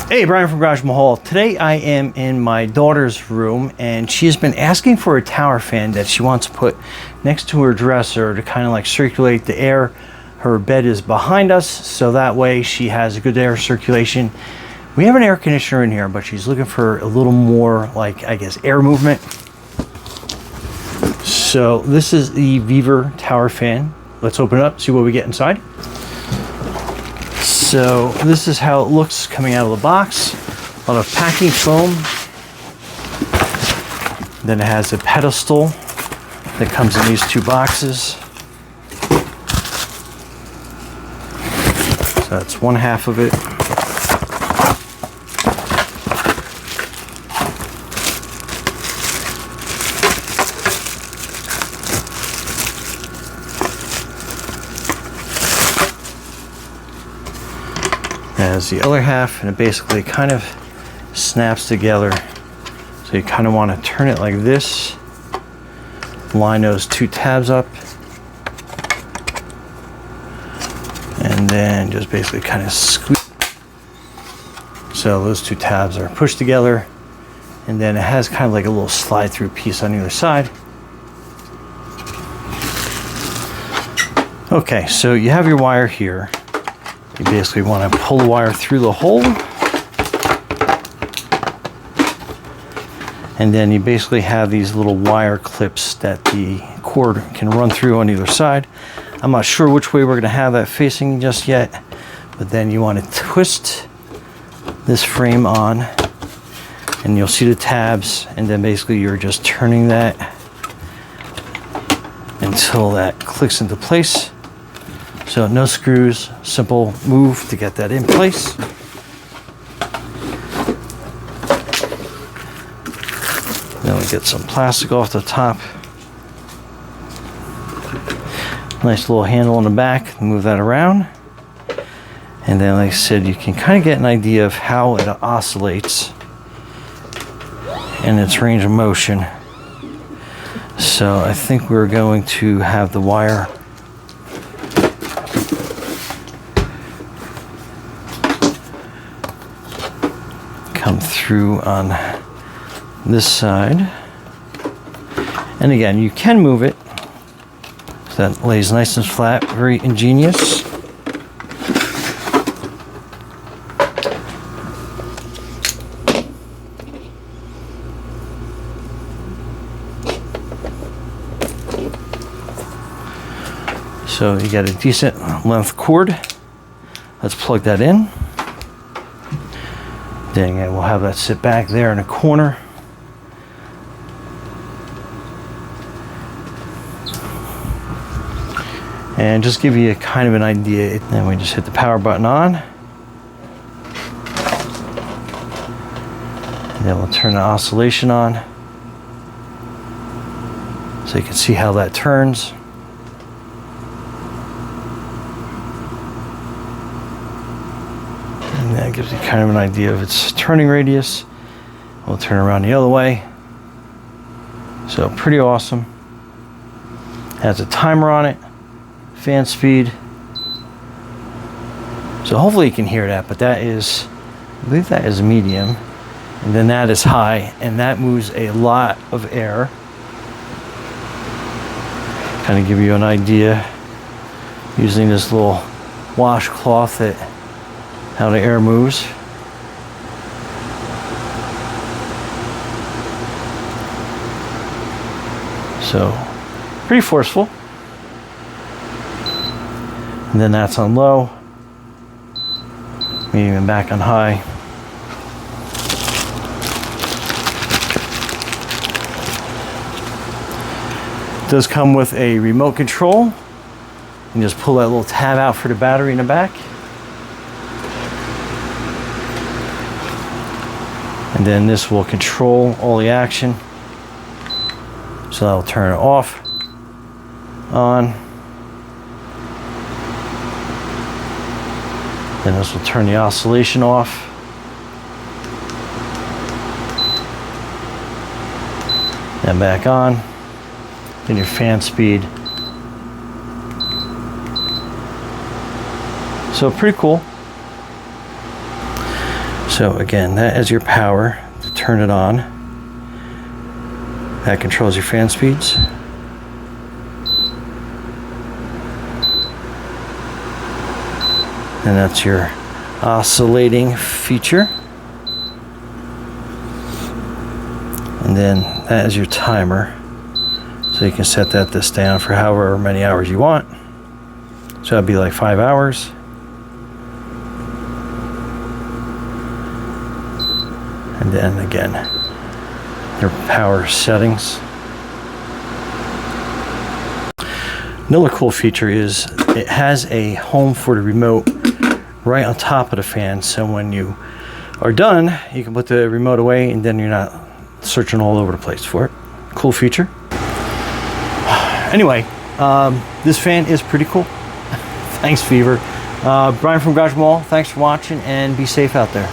Hey, Brian from Garage Mahal. Today I am in my daughter's room and she's been asking for a tower fan that she wants to put next to her dresser to kind of like circulate the air. Her bed is behind us, so that way she has a good air circulation. We have an air conditioner in here, but she's looking for a little more, like, I guess, air movement. So this is the VEVOR tower fan. Let's open it up, see what we get inside. So this is how it looks coming out of the box. A lot of packing foam. Then it has a pedestal that comes in these two boxes. So that's one half of it. As the other half, and it basically kind of snaps together. So you kind of want to turn it like this, line those two tabs up, and then just basically kind of squeeze. So those two tabs are pushed together, and then it has kind of like a little slide through piece on either side. Okay, so you have your wire here. You basically want to pull the wire through the hole, and then you basically have these little wire clips that the cord can run through on either side. I'm not sure which way we're going to have that facing just yet, but then you want to twist this frame on, and you'll see the tabs, and then basically you're just turning that until that clicks into place. So no screws, simple move to get that in place. Then we get some plastic off the top. Nice little handle in the back, move that around. And then, like I said, you can kind of get an idea of how it oscillates in its range of motion. So I think we're going to have the wire come through on this side, and again you can move it so that lays nice and flat. Very ingenious. So you got a decent length cord. Let's plug that in. Then again, we'll have that sit back there in a corner. And just give you a kind of an idea. Then we just hit the power button on. And then we'll turn the oscillation on, so you can see how that turns. And that gives you kind of an idea of its turning radius. We'll turn around the other way. So pretty awesome. Has a timer on it, fan speed. So hopefully you can hear that, but that is, I believe that is medium. And then that is high, and that moves a lot of air. Kind of give you an idea using this little washcloth that how the air moves. So pretty forceful. And then that's on low, medium, and back on high. It does come with a remote control. You can just pull that little tab out for the battery in the back. And then this will control all the action. So that'll turn it off, on. Then this will turn the oscillation off. Then back on. Then your fan speed. So pretty cool. So again, that is your power to turn it on. That controls your fan speeds. And that's your oscillating feature. And then that is your timer. So you can set this down for however many hours you want. So that'd be like 5 hours. And then again, your power settings. Another cool feature is it has a home for the remote right on top of the fan. So when you are done, you can put the remote away and then you're not searching all over the place for it. Cool feature. Anyway, this fan is pretty cool. Thanks, VEVOR. Brian from Garage Mall, thanks for watching and be safe out there.